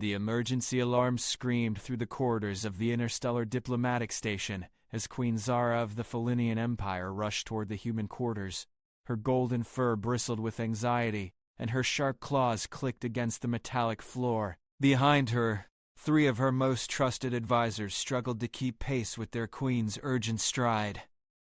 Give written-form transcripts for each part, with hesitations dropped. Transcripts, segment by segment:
The emergency alarm screamed through the corridors of the interstellar diplomatic station as Queen Zara of the Felinian Empire rushed toward the human quarters. Her golden fur bristled with anxiety, and her sharp claws clicked against the metallic floor. Behind her, 3 of her most trusted advisors struggled to keep pace with their queen's urgent stride.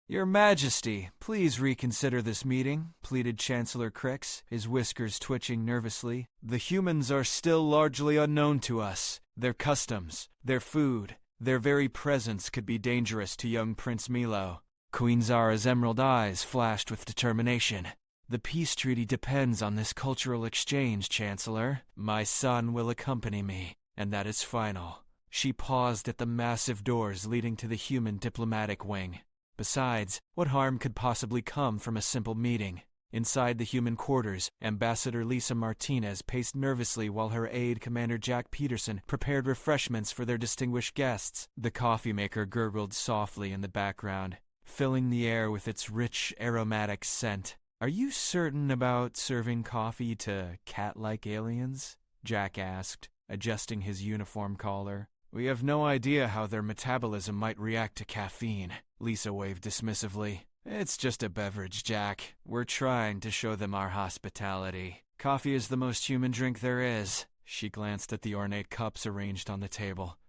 "Your Majesty, please reconsider this meeting," pleaded Chancellor Crix, his whiskers twitching nervously. "The humans are still largely unknown to us. Their customs, their food, their very presence could be dangerous to young Prince Milo." Queen Zara's emerald eyes flashed with determination. "The peace treaty depends on this cultural exchange, Chancellor. My son will accompany me, and that is final." She paused at the massive doors leading to the human diplomatic wing. Besides, what harm could possibly come from a simple meeting? Inside the human quarters, Ambassador Lisa Martinez paced nervously while her aide, Commander Jack Peterson, prepared refreshments for their distinguished guests. The coffee maker gurgled softly in the background, filling the air with its rich, aromatic scent. "Are you certain about serving coffee to cat-like aliens?" Jack asked, adjusting his uniform collar. "We have no idea how their metabolism might react to caffeine," Lisa waved dismissively. "It's just a beverage, Jack. We're trying to show them our hospitality. Coffee is the most human drink there is." She glanced at the ornate cups arranged on the table.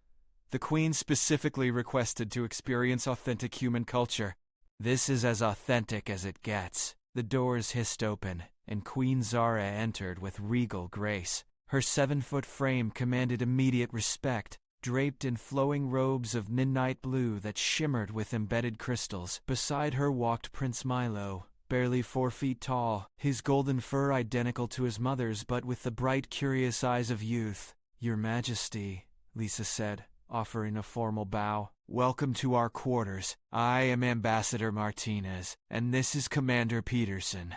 "The Queen specifically requested to experience authentic human culture. This is as authentic as it gets." The doors hissed open, and Queen Zara entered with regal grace. Her 7-foot frame commanded immediate respect. Draped in flowing robes of midnight blue that shimmered with embedded crystals, beside her walked Prince Milo, barely 4 feet tall, his golden fur identical to his mother's but with the bright, curious eyes of youth. "Your Majesty," Lisa said, offering a formal bow. "Welcome to our quarters. I am Ambassador Martinez, and this is Commander Peterson."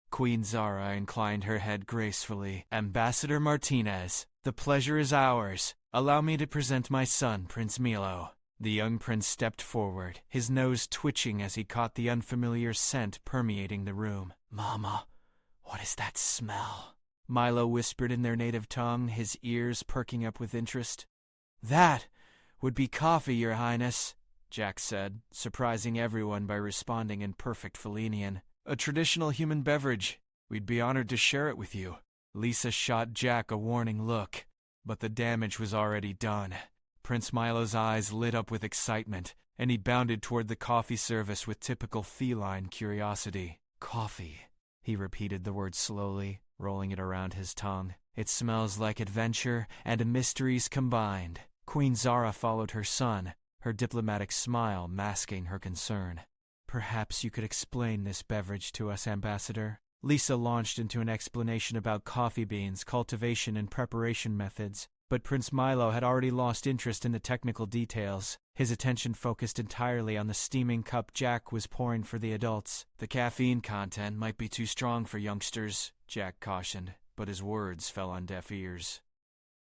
Queen Zara inclined her head gracefully. "Ambassador Martinez, the pleasure is ours. Allow me to present my son, Prince Milo." The young prince stepped forward, his nose twitching as he caught the unfamiliar scent permeating the room. "Mama, what is that smell?" Milo whispered in their native tongue, his ears perking up with interest. "That would be coffee, Your Highness," Jack said, surprising everyone by responding in perfect Felinian. "A traditional human beverage. We'd be honored to share it with you." Lisa shot Jack a warning look, but the damage was already done. Prince Milo's eyes lit up with excitement, and he bounded toward the coffee service with typical feline curiosity. "Coffee," he repeated the word slowly, rolling it around his tongue. "It smells like adventure and mysteries combined." Queen Zara followed her son, her diplomatic smile masking her concern. "Perhaps you could explain this beverage to us, Ambassador?" Lisa launched into an explanation about coffee beans, cultivation, and preparation methods, but Prince Milo had already lost interest in the technical details. His attention focused entirely on the steaming cup Jack was pouring for the adults. "The caffeine content might be too strong for youngsters," Jack cautioned, but his words fell on deaf ears.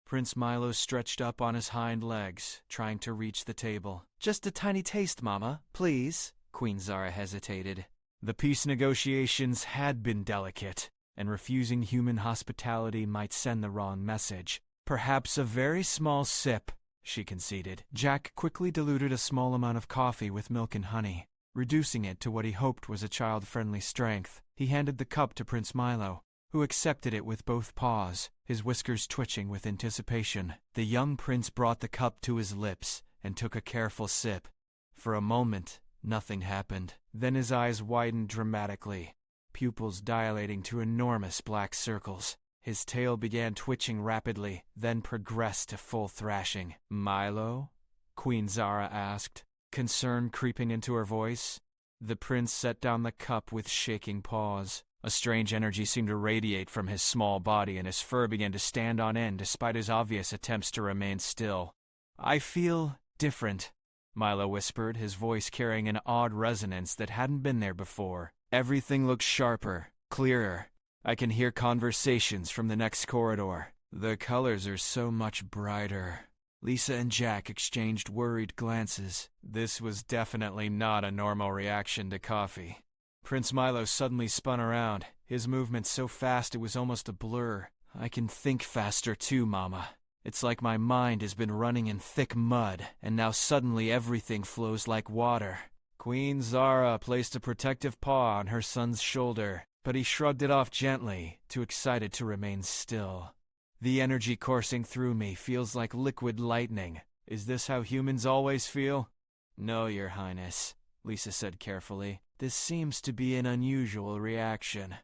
Prince Milo stretched up on his hind legs, trying to reach the table. "Just a tiny taste, Mama, please." Queen Zara hesitated. The peace negotiations had been delicate, and refusing human hospitality might send the wrong message. "Perhaps a very small sip," she conceded. Jack quickly diluted a small amount of coffee with milk and honey, reducing it to what he hoped was a child-friendly strength. He handed the cup to Prince Milo, who accepted it with both paws, his whiskers twitching with anticipation. The young prince brought the cup to his lips and took a careful sip. For a moment, nothing happened. Then his eyes widened dramatically, pupils dilating to enormous black circles. His tail began twitching rapidly, then progressed to full thrashing. "Milo?" Queen Zara asked, concern creeping into her voice. The prince set down the cup with shaking paws. A strange energy seemed to radiate from his small body, and his fur began to stand on end despite his obvious attempts to remain still. "I feel different," Milo whispered, his voice carrying an odd resonance that hadn't been there before. "Everything looks sharper, clearer. I can hear conversations from the next corridor. The colors are so much brighter." Lisa and Jack exchanged worried glances. This was definitely not a normal reaction to coffee. Prince Milo suddenly spun around, his movement so fast it was almost a blur. "I can think faster too, Mama." It's like my mind has been running in thick mud, and now suddenly everything flows like water. Queen Zara placed a protective paw on her son's shoulder, but he shrugged it off gently, too excited to remain still. The energy coursing through me feels like liquid lightning. Is this how humans always feel? No, Your Highness, Lisa said carefully. This seems to be an unusual reaction.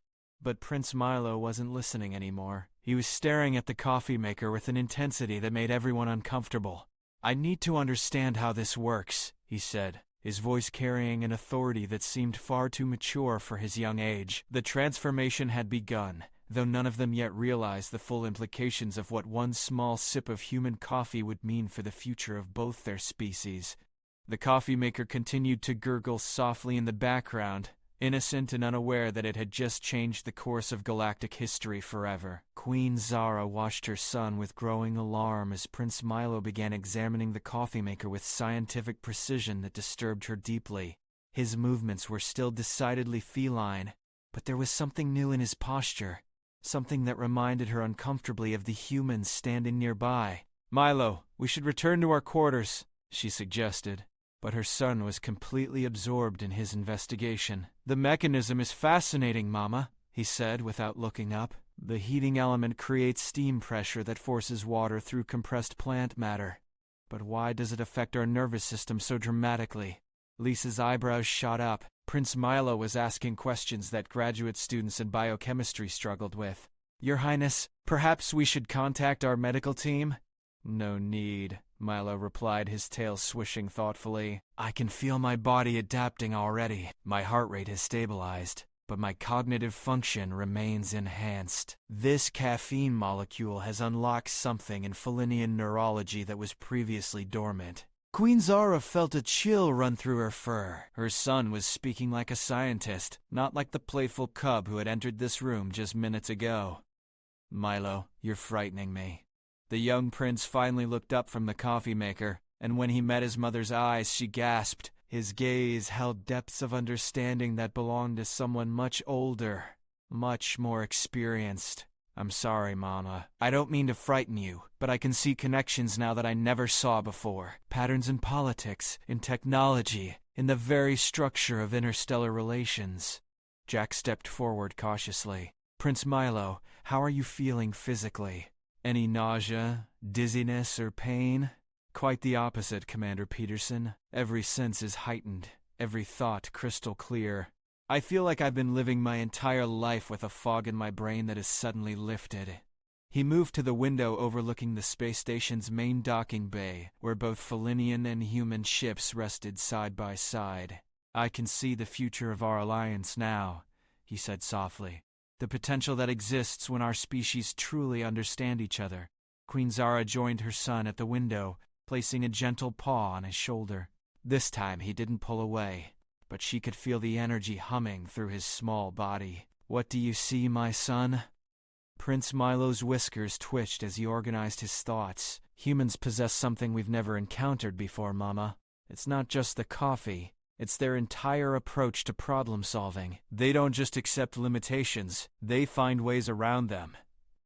But Prince Milo wasn't listening anymore. He was staring at the coffee maker with an intensity that made everyone uncomfortable. I need to understand how this works, he said, his voice carrying an authority that seemed far too mature for his young age. The transformation had begun, though none of them yet realized the full implications of what one small sip of human coffee would mean for the future of both their species. The coffee maker continued to gurgle softly in the background, innocent and unaware that it had just changed the course of galactic history forever. Queen Zara watched her son with growing alarm as Prince Milo began examining the coffee maker with scientific precision that disturbed her deeply. His movements were still decidedly feline, but there was something new in his posture, something that reminded her uncomfortably of the humans standing nearby. "Milo, we should return to our quarters," she suggested. But her son was completely absorbed in his investigation. "The mechanism is fascinating, Mama," he said without looking up. "The heating element creates steam pressure that forces water through compressed plant matter. But why does it affect our nervous system so dramatically?" Lisa's eyebrows shot up. Prince Milo was asking questions that graduate students in biochemistry struggled with. "Your Highness, perhaps we should contact our medical team?" "No need," Milo replied, his tail swishing thoughtfully. "I can feel my body adapting already. My heart rate has stabilized, but my cognitive function remains enhanced. This caffeine molecule has unlocked something in Felinian neurology that was previously dormant." Queen Zara felt a chill run through her fur. Her son was speaking like a scientist, not like the playful cub who had entered this room just minutes ago. "Milo, you're frightening me." The young prince finally looked up from the coffee maker, and when he met his mother's eyes, she gasped. His gaze held depths of understanding that belonged to someone much older, much more experienced. "I'm sorry, Mama. I don't mean to frighten you, but I can see connections now that I never saw before. Patterns in politics, in technology, in the very structure of interstellar relations." Jack stepped forward cautiously. "Prince Milo, how are you feeling physically? Any nausea, dizziness, or pain?" "Quite the opposite, Commander Peterson. Every sense is heightened, every thought crystal clear. I feel like I've been living my entire life with a fog in my brain that is suddenly lifted." He moved to the window overlooking the space station's main docking bay, where both Felinian and human ships rested side by side. "I can see the future of our alliance now," he said softly. "The potential that exists when our species truly understand each other." Queen Zara joined her son at the window, placing a gentle paw on his shoulder. This time he didn't pull away, but she could feel the energy humming through his small body. "What do you see, my son?" Prince Milo's whiskers twitched as he organized his thoughts. "Humans possess something we've never encountered before, Mama. It's not just the coffee. It's their entire approach to problem solving. They don't just accept limitations, they find ways around them."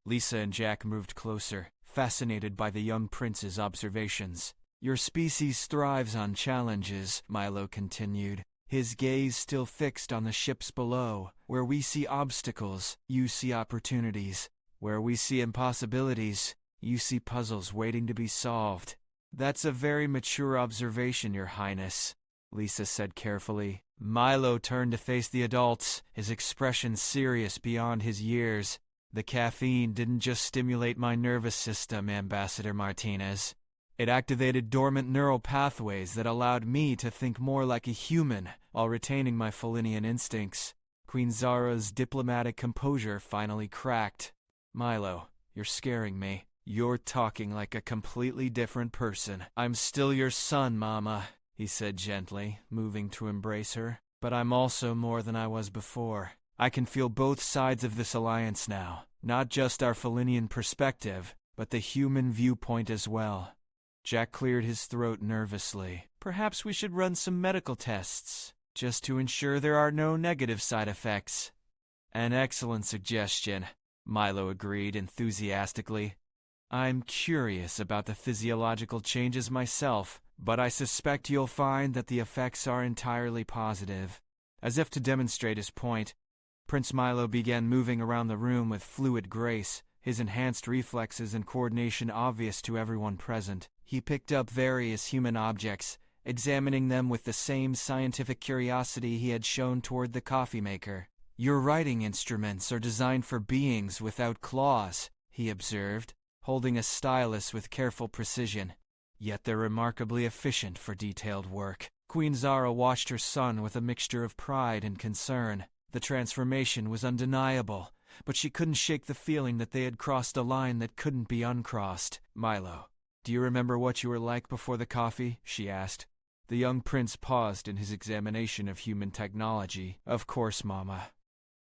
Lisa and Jack moved closer, fascinated by the young prince's observations. "Your species thrives on challenges," Milo continued, his gaze still fixed on the ships below. "Where we see obstacles, you see opportunities. Where we see impossibilities, you see puzzles waiting to be solved." "That's a very mature observation, Your Highness," Lisa said carefully. Milo turned to face the adults, his expression serious beyond his years. "The caffeine didn't just stimulate my nervous system, Ambassador Martinez. It activated dormant neural pathways that allowed me to think more like a human while retaining my Felinian instincts." Queen Zara's diplomatic composure finally cracked. "Milo, you're scaring me. You're talking like a completely different person." "I'm still your son, Mama," he said gently, moving to embrace her. "But I'm also more than I was before. I can feel both sides of this alliance now, not just our Felinian perspective, but the human viewpoint as well." Jack cleared his throat nervously. "Perhaps we should run some medical tests, just to ensure there are no negative side effects." "An excellent suggestion," Milo agreed enthusiastically. I'm curious about the physiological changes myself, but I suspect you'll find that the effects are entirely positive. As if to demonstrate his point, Prince Milo began moving around the room with fluid grace, his enhanced reflexes and coordination obvious to everyone present. He picked up various human objects, examining them with the same scientific curiosity he had shown toward the coffee maker. Your writing instruments are designed for beings without claws, he observed, holding a stylus with careful precision. Yet they're remarkably efficient for detailed work. Queen Zara watched her son with a mixture of pride and concern. The transformation was undeniable, but she couldn't shake the feeling that they had crossed a line that couldn't be uncrossed. Milo, do you remember what you were like before the coffee? She asked. The young prince paused in his examination of human technology. Of course, Mama.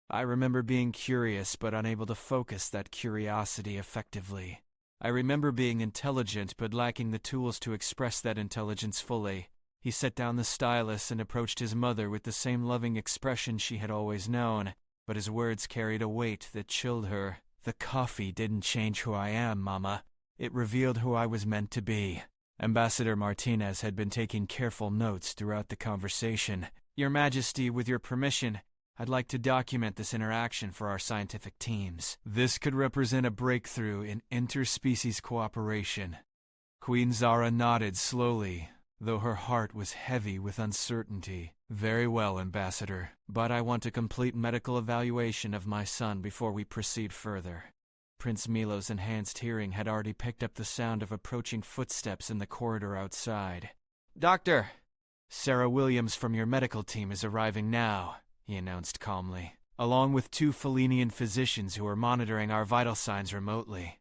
I remember being curious but unable to focus that curiosity effectively. I remember being intelligent but lacking the tools to express that intelligence fully. He set down the stylus and approached his mother with the same loving expression she had always known, but his words carried a weight that chilled her. The coffee didn't change who I am, Mama. It revealed who I was meant to be. Ambassador Martinez had been taking careful notes throughout the conversation. Your Majesty, with your permission, I'd like to document this interaction for our scientific teams. This could represent a breakthrough in interspecies cooperation. Queen Zara nodded slowly, though her heart was heavy with uncertainty. Very well, Ambassador, but I want a complete medical evaluation of my son before we proceed further. Prince Milo's enhanced hearing had already picked up the sound of approaching footsteps in the corridor outside. Doctor! Sarah Williams from your medical team is arriving now, he announced calmly, along with 2 Felinian physicians who are monitoring our vital signs remotely.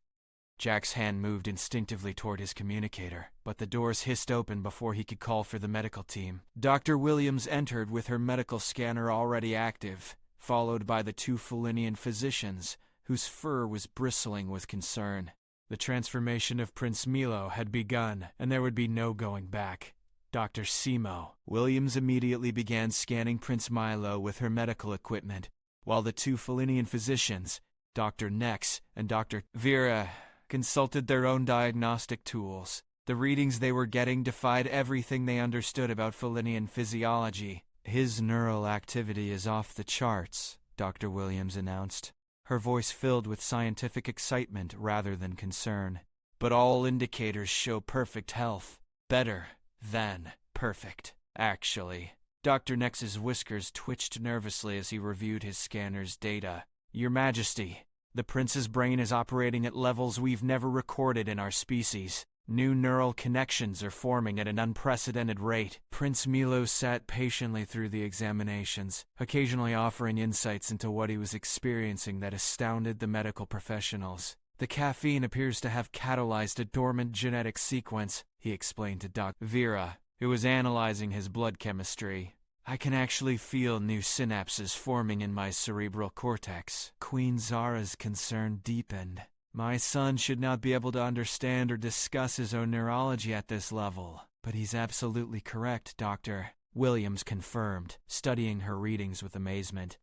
Jack's hand moved instinctively toward his communicator, but the doors hissed open before he could call for the medical team. Dr. Williams entered with her medical scanner already active, followed by the 2 Felinian physicians, whose fur was bristling with concern. The transformation of Prince Milo had begun, and there would be no going back. Dr. Simo. Williams immediately began scanning Prince Milo with her medical equipment, while the 2 Felinian physicians, Dr. Nex and Dr. Vera, consulted their own diagnostic tools. The readings they were getting defied everything they understood about Felinian physiology. His neural activity is off the charts, Dr. Williams announced, her voice filled with scientific excitement rather than concern. But all indicators show perfect health. Better than perfect, actually. Dr. Nex's whiskers twitched nervously as he reviewed his scanner's data. Your Majesty, the prince's brain is operating at levels we've never recorded in our species. New neural connections are forming at an unprecedented rate. Prince Milo sat patiently through the examinations, occasionally offering insights into what he was experiencing that astounded the medical professionals. The caffeine appears to have catalyzed a dormant genetic sequence, he explained to Dr. Vera, who was analyzing his blood chemistry. I can actually feel new synapses forming in my cerebral cortex. Queen Zara's concern deepened. My son should not be able to understand or discuss his own neurology at this level. But he's absolutely correct, Doctor. Williams confirmed, studying her readings with amazement.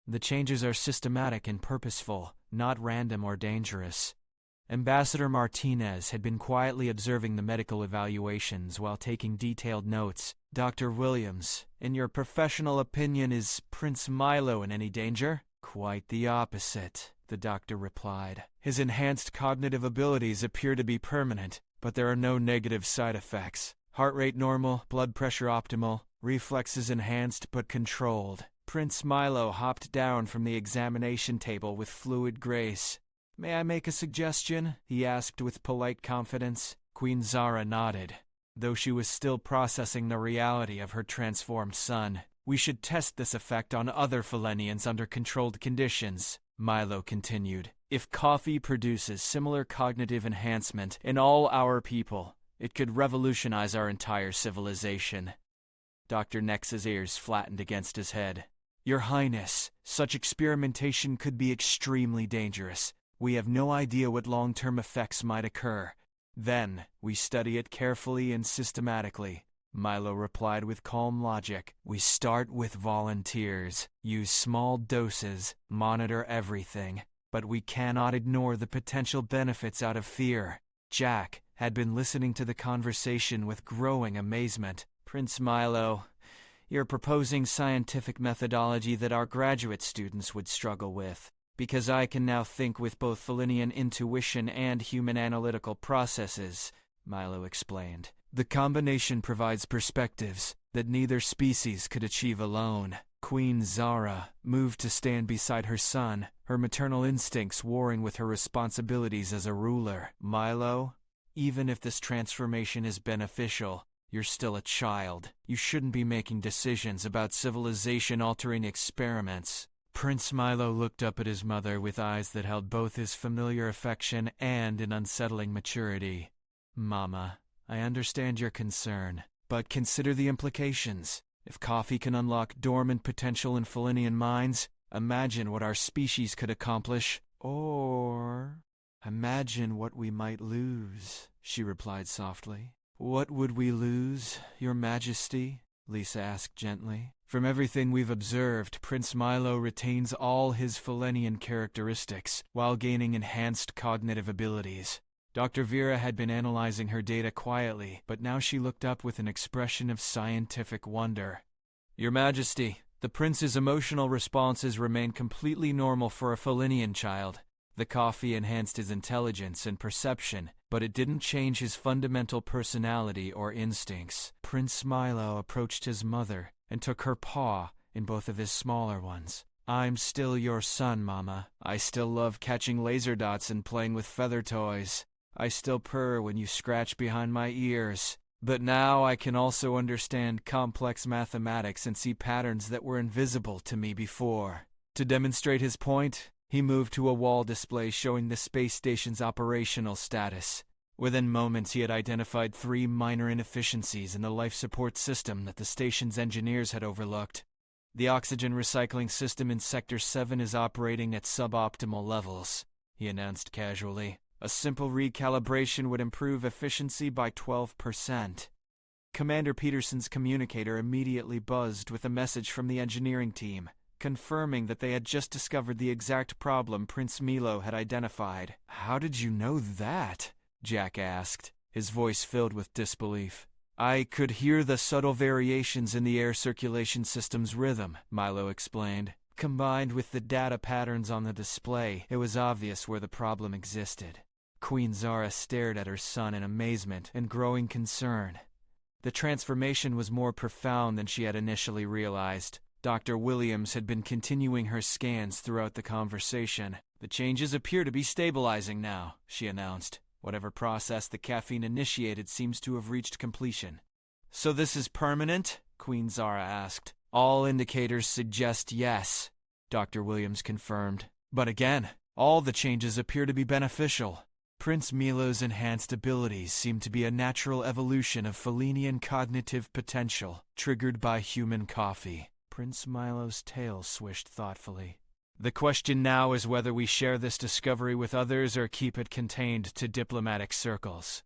The changes are systematic and purposeful, not random or dangerous. Ambassador Martinez had been quietly observing the medical evaluations while taking detailed notes. Dr. Williams, in your professional opinion, is Prince Milo in any danger? Quite the opposite, the doctor replied. His enhanced cognitive abilities appear to be permanent, but there are no negative side effects. Heart rate normal, blood pressure optimal, reflexes enhanced but controlled. Prince Milo hopped down from the examination table with fluid grace. May I make a suggestion? He asked with polite confidence. Queen Zara nodded, though she was still processing the reality of her transformed son. We should test this effect on other Felinians under controlled conditions, Milo continued. If coffee produces similar cognitive enhancement in all our people, it could revolutionize our entire civilization. Dr. Nex's ears flattened against his head. Your Highness, such experimentation could be extremely dangerous. We have no idea what long-term effects might occur. Then, we study it carefully and systematically, Milo replied with calm logic. We start with volunteers, use small doses, monitor everything. but we cannot ignore the potential benefits out of fear. Jack had been listening to the conversation with growing amazement. Prince Milo, you're proposing scientific methodology that our graduate students would struggle with, because I can now think with both Felinian intuition and human analytical processes, Milo explained. The combination provides perspectives that neither species could achieve alone. Queen Zara moved to stand beside her son, her maternal instincts warring with her responsibilities as a ruler. Milo, even if this transformation is beneficial, you're still a child. You shouldn't be making decisions about civilization-altering experiments. Prince Milo looked up at his mother with eyes that held both his familiar affection and an unsettling maturity. Mama, I understand your concern, but consider the implications. If coffee can unlock dormant potential in Felinian minds, imagine what our species could accomplish. Or imagine what we might lose, she replied softly. What would we lose, Your Majesty? Lisa asked gently. From everything we've observed, Prince Milo retains all his Felinian characteristics, while gaining enhanced cognitive abilities. Dr. Vera had been analyzing her data quietly, but now she looked up with an expression of scientific wonder. Your Majesty, the prince's emotional responses remain completely normal for a Felinian child. The coffee enhanced his intelligence and perception, but it didn't change his fundamental personality or instincts. Prince Milo approached his mother and took her paw in both of his smaller ones. I'm still your son, Mama. I still love catching laser dots and playing with feather toys. I still purr when you scratch behind my ears. But now I can also understand complex mathematics and see patterns that were invisible to me before. To demonstrate his point, he moved to a wall display showing the space station's operational status. Within moments, he had identified 3 minor inefficiencies in the life support system that the station's engineers had overlooked. The oxygen recycling system in Sector 7 is operating at suboptimal levels, he announced casually. A simple recalibration would improve efficiency by 12%. Commander Peterson's communicator immediately buzzed with a message from the engineering team, confirming that they had just discovered the exact problem Prince Milo had identified. How did you know that? Jack asked, his voice filled with disbelief. I could hear the subtle variations in the air circulation system's rhythm, Milo explained. Combined with the data patterns on the display, it was obvious where the problem existed. Queen Zara stared at her son in amazement and growing concern. The transformation was more profound than she had initially realized. Dr. Williams had been continuing her scans throughout the conversation. The changes appear to be stabilizing now, she announced. Whatever process the caffeine initiated seems to have reached completion. So this is permanent? Queen Zara asked. All indicators suggest yes, Dr. Williams confirmed. But again, all the changes appear to be beneficial. Prince Milo's enhanced abilities seem to be a natural evolution of Felinian cognitive potential, triggered by human coffee. Prince Milo's tail swished thoughtfully. The question now is whether we share this discovery with others or keep it contained to diplomatic circles.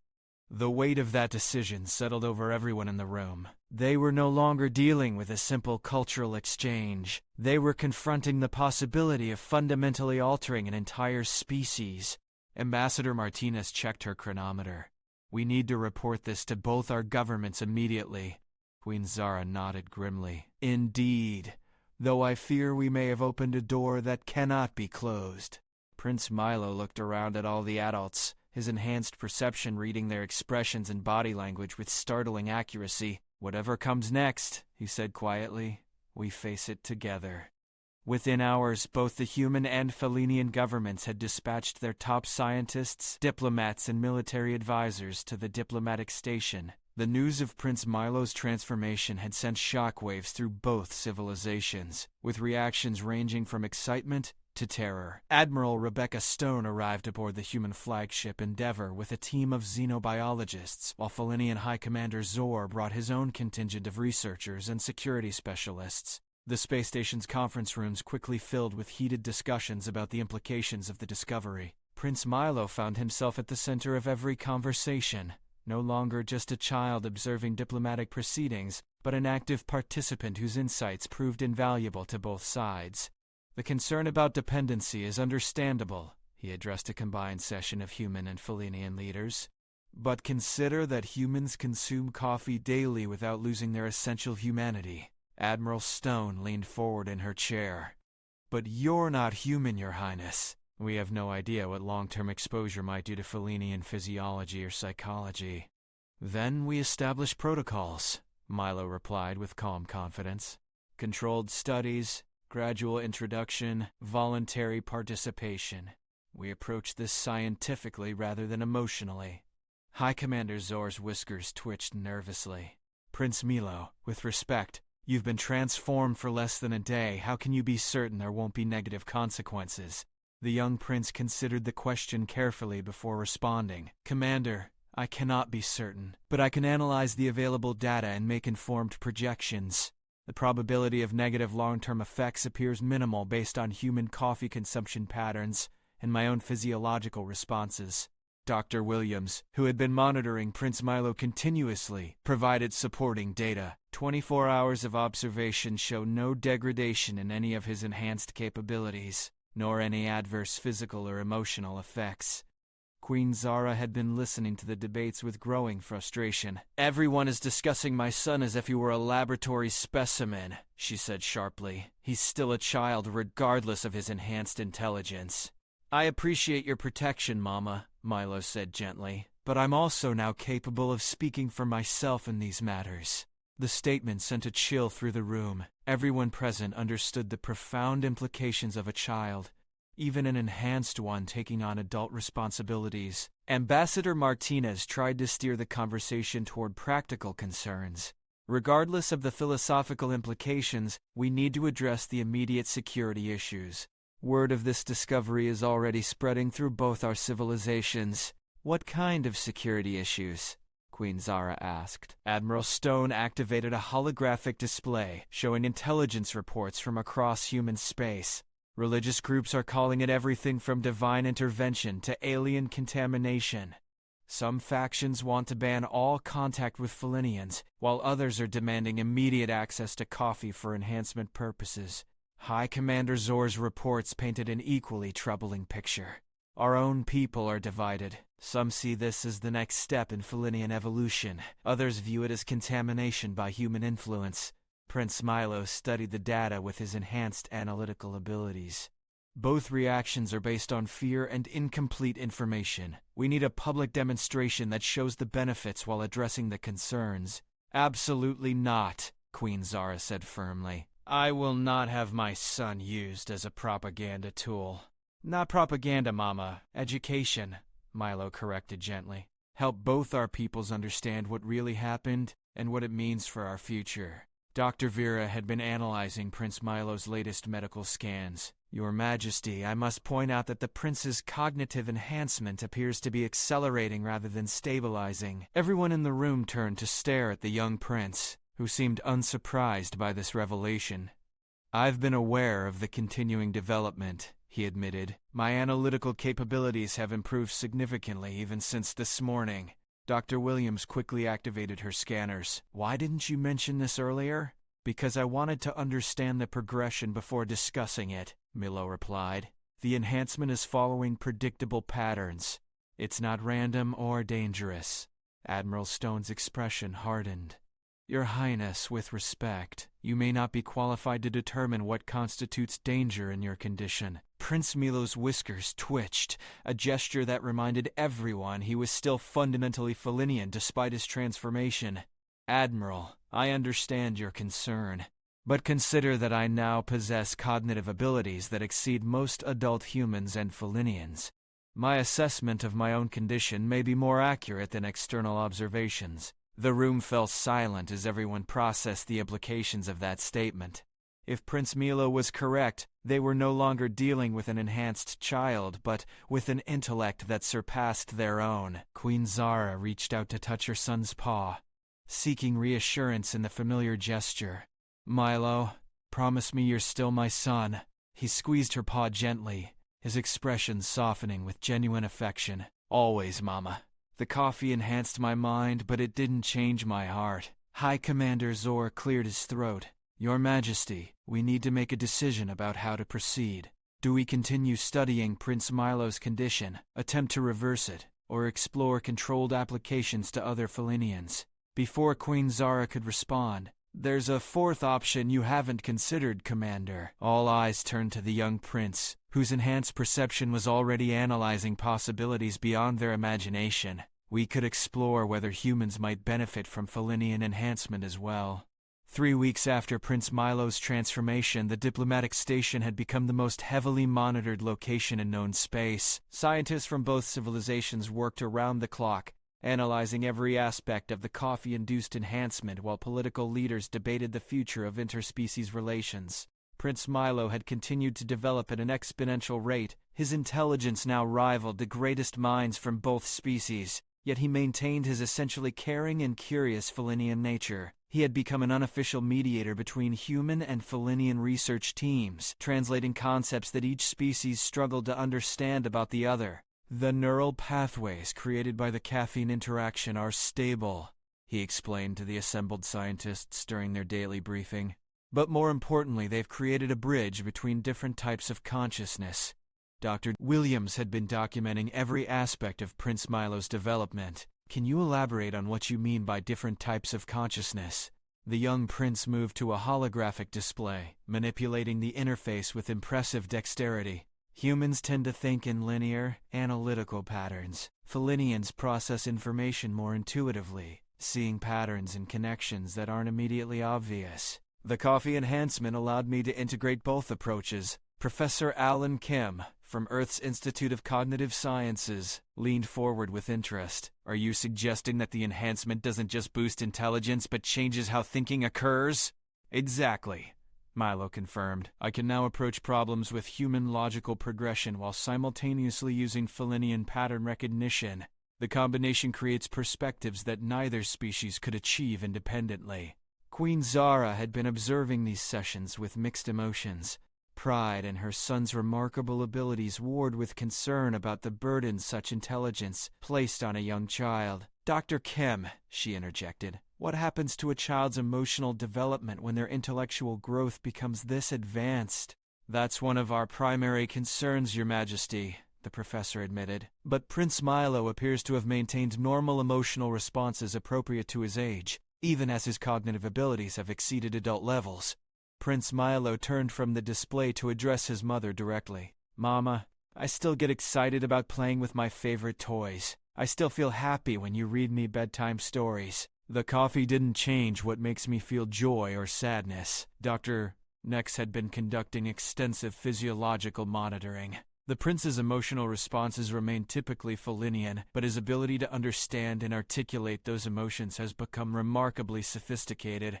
The weight of that decision settled over everyone in the room. They were no longer dealing with a simple cultural exchange. They were confronting the possibility of fundamentally altering an entire species. Ambassador Martinez checked her chronometer. We need to report this to both our governments immediately. Queen Zara nodded grimly. Indeed, though I fear we may have opened a door that cannot be closed. Prince Milo looked around at all the adults, his enhanced perception reading their expressions and body language with startling accuracy. Whatever comes next, he said quietly, we face it together. Within hours, both the human and Felinian governments had dispatched their top scientists, diplomats, and military advisors to the diplomatic station. The news of Prince Milo's transformation had sent shockwaves through both civilizations, with reactions ranging from excitement to terror. Admiral Rebecca Stone arrived aboard the human flagship Endeavour with a team of xenobiologists, while Felinian High Commander Zor brought his own contingent of researchers and security specialists. The space station's conference rooms quickly filled with heated discussions about the implications of the discovery. Prince Milo found himself at the center of every conversation, no longer just a child observing diplomatic proceedings, but an active participant whose insights proved invaluable to both sides. The concern about dependency is understandable, he addressed a combined session of human and Felinian leaders. But consider that humans consume coffee daily without losing their essential humanity. Admiral Stone leaned forward in her chair. But you're not human, Your Highness. We have no idea what long-term exposure might do to Felinian physiology or psychology. Then we establish protocols, Milo replied with calm confidence. Controlled studies, gradual introduction, voluntary participation. We approach this scientifically rather than emotionally. High Commander Zor's whiskers twitched nervously. Prince Milo, with respect, you've been transformed for less than a day. How can you be certain there won't be negative consequences? The young prince considered the question carefully before responding. Commander, I cannot be certain, but I can analyze the available data and make informed projections. The probability of negative long-term effects appears minimal based on human coffee consumption patterns and my own physiological responses. Dr. Williams, who had been monitoring Prince Milo continuously, provided supporting data. 24 hours of observation show no degradation in any of his enhanced capabilities, nor any adverse physical or emotional effects. Queen Zara had been listening to the debates with growing frustration. Everyone is discussing my son as if he were a laboratory specimen, she said sharply. He's still a child regardless of his enhanced intelligence. I appreciate your protection, Mama, Milo said gently, but I'm also now capable of speaking for myself in these matters. The statement sent a chill through the room. Everyone present understood the profound implications of a child, even an enhanced one taking on adult responsibilities. Ambassador Martinez tried to steer the conversation toward practical concerns. Regardless of the philosophical implications, we need to address the immediate security issues. Word of this discovery is already spreading through both our civilizations. What kind of security issues? Queen Zara asked. Admiral Stone activated a holographic display showing intelligence reports from across human space. Religious groups are calling it everything from divine intervention to alien contamination. Some factions want to ban all contact with Felinians, while others are demanding immediate access to coffee for enhancement purposes. High Commander Zor's reports painted an equally troubling picture. Our own people are divided. Some see this as the next step in Felinian evolution. Others view it as contamination by human influence. Prince Milo studied the data with his enhanced analytical abilities. Both reactions are based on fear and incomplete information. We need a public demonstration that shows the benefits while addressing the concerns. Absolutely not, Queen Zara said firmly. I will not have my son used as a propaganda tool. Not propaganda, Mama. Education, Milo corrected gently. Help both our peoples understand what really happened and what it means for our future. Dr. Vera had been analyzing Prince Milo's latest medical scans. Your Majesty, I must point out that the prince's cognitive enhancement appears to be accelerating rather than stabilizing. Everyone in the room turned to stare at the young prince, who seemed unsurprised by this revelation. I've been aware of the continuing development, he admitted. My analytical capabilities have improved significantly even since this morning. Dr. Williams quickly activated her scanners. Why didn't you mention this earlier? Because I wanted to understand the progression before discussing it, Milo replied. The enhancement is following predictable patterns. It's not random or dangerous. Admiral Stone's expression hardened. Your Highness, with respect, you may not be qualified to determine what constitutes danger in your condition. Prince Milo's whiskers twitched, a gesture that reminded everyone he was still fundamentally Felinian despite his transformation. Admiral, I understand your concern, but consider that I now possess cognitive abilities that exceed most adult humans and Felinians. My assessment of my own condition may be more accurate than external observations. The room fell silent as everyone processed the implications of that statement. If Prince Milo was correct, they were no longer dealing with an enhanced child, but with an intellect that surpassed their own. Queen Zara reached out to touch her son's paw, seeking reassurance in the familiar gesture. Milo, promise me you're still my son. He squeezed her paw gently, his expression softening with genuine affection. Always, Mama. The coffee enhanced my mind, but it didn't change my heart. High Commander Zor cleared his throat. Your Majesty, we need to make a decision about how to proceed. Do we continue studying Prince Milo's condition, attempt to reverse it, or explore controlled applications to other Felinians? Before Queen Zara could respond, "There's a fourth option you haven't considered, Commander." All eyes turned to the young prince, whose enhanced perception was already analyzing possibilities beyond their imagination. "We could explore whether humans might benefit from Felinian enhancement as well." 3 weeks after Prince Milo's transformation, the diplomatic station had become the most heavily monitored location in known space. Scientists from both civilizations worked around the clock, analyzing every aspect of the coffee-induced enhancement while political leaders debated the future of interspecies relations. Prince Milo had continued to develop at an exponential rate. His intelligence now rivaled the greatest minds from both species, yet he maintained his essentially caring and curious Felinian nature. He had become an unofficial mediator between human and Felinian research teams, translating concepts that each species struggled to understand about the other. "The neural pathways created by the caffeine interaction are stable," he explained to the assembled scientists during their daily briefing. "But more importantly, they've created a bridge between different types of consciousness." Dr. Williams had been documenting every aspect of Prince Milo's development. "Can you elaborate on what you mean by different types of consciousness?" The young prince moved to a holographic display, manipulating the interface with impressive dexterity. "Humans tend to think in linear, analytical patterns. Felinians process information more intuitively, seeing patterns and connections that aren't immediately obvious. The coffee enhancement allowed me to integrate both approaches." Professor Alan Kim, from Earth's Institute of Cognitive Sciences, leaned forward with interest. "Are you suggesting that the enhancement doesn't just boost intelligence but changes how thinking occurs?" "Exactly," Milo confirmed. "I can now approach problems with human logical progression while simultaneously using Felinian pattern recognition. The combination creates perspectives that neither species could achieve independently." Queen Zara had been observing these sessions with mixed emotions. Pride in her son's remarkable abilities warred with concern about the burden such intelligence placed on a young child. "Dr. Kim," she interjected, "what happens to a child's emotional development when their intellectual growth becomes this advanced?" "That's one of our primary concerns, Your Majesty," the professor admitted. "But Prince Milo appears to have maintained normal emotional responses appropriate to his age, even as his cognitive abilities have exceeded adult levels." Prince Milo turned from the display to address his mother directly. "Mama, I still get excited about playing with my favorite toys. I still feel happy when you read me bedtime stories. The coffee didn't change what makes me feel joy or sadness." Dr. Nex had been conducting extensive physiological monitoring. The prince's emotional responses remained typically Felinian, but his ability to understand and articulate those emotions has become remarkably sophisticated.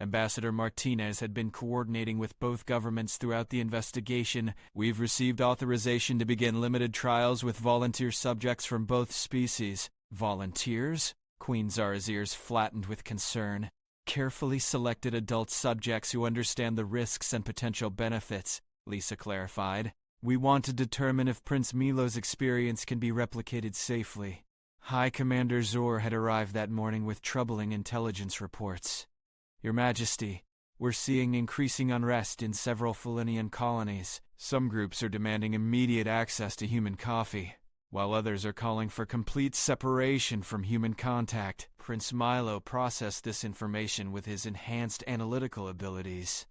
Ambassador Martinez had been coordinating with both governments throughout the investigation. "We've received authorization to begin limited trials with volunteer subjects from both species." "Volunteers?" Queen Zara's ears flattened with concern. "Carefully selected adult subjects who understand the risks and potential benefits," Lisa clarified. "We want to determine if Prince Milo's experience can be replicated safely." High Commander Zor had arrived that morning with troubling intelligence reports. "Your Majesty, we're seeing increasing unrest in several Felinian colonies. Some groups are demanding immediate access to human coffee, while others are calling for complete separation from human contact." Prince Milo processed this information with his enhanced analytical abilities.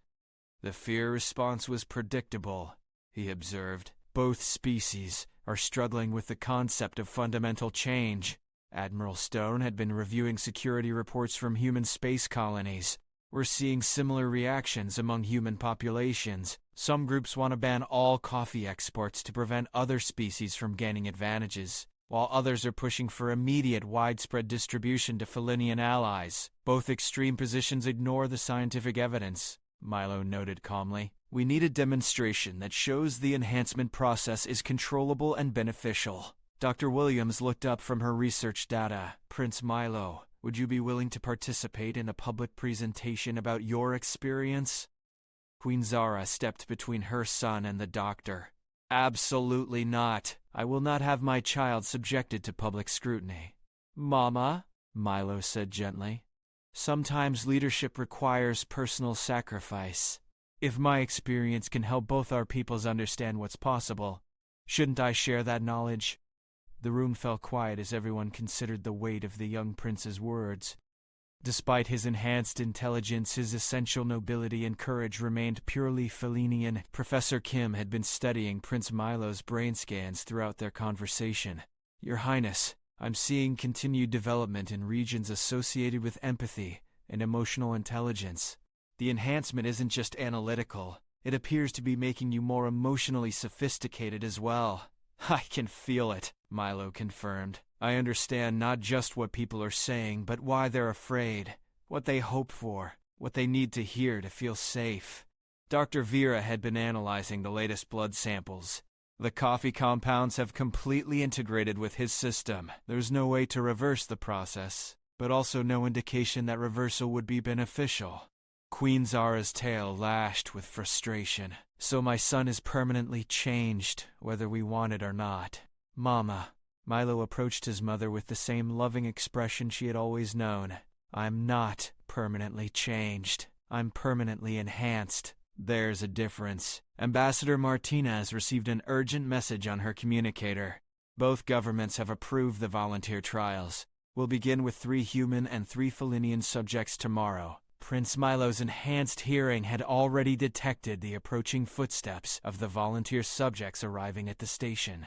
"The fear response was predictable," he observed. "Both species are struggling with the concept of fundamental change." Admiral Stone had been reviewing security reports from human space colonies. "We're seeing similar reactions among human populations. Some groups want to ban all coffee exports to prevent other species from gaining advantages, while others are pushing for immediate widespread distribution to Felinian allies. Both extreme positions ignore the scientific evidence," Milo noted calmly. "We need a demonstration that shows the enhancement process is controllable and beneficial." Dr. Williams looked up from her research data. "Prince Milo, would you be willing to participate in a public presentation about your experience?" Queen Zara stepped between her son and the doctor. "Absolutely not. I will not have my child subjected to public scrutiny." "Mama," Milo said gently. Sometimes leadership requires personal sacrifice. If my experience can help both our peoples understand what's possible, shouldn't I share that knowledge?" The room fell quiet as everyone considered the weight of the young prince's words. Despite his enhanced intelligence, his essential nobility and courage remained purely Felinian. Professor Kim had been studying Prince Milo's brain scans throughout their conversation. "Your Highness, I'm seeing continued development in regions associated with empathy and emotional intelligence. The enhancement isn't just analytical, it appears to be making you more emotionally sophisticated as well." "I can feel it," Milo confirmed. "I understand not just what people are saying, but why they're afraid, what they hope for, what they need to hear to feel safe." Dr. Vera had been analyzing the latest blood samples. The coffee compounds have completely integrated with his system. There's no way to reverse the process, but also no indication that reversal would be beneficial. Queen Zara's tail lashed with frustration. "So my son is permanently changed, whether we want it or not. Mama." Milo approached his mother with the same loving expression she had always known. "I'm not permanently changed. I'm permanently enhanced. There's a difference." Ambassador Martinez received an urgent message on her communicator. "Both governments have approved the volunteer trials. We'll begin with 3 human and 3 Felinian subjects tomorrow." Prince Milo's enhanced hearing had already detected the approaching footsteps of the volunteer subjects arriving at the station.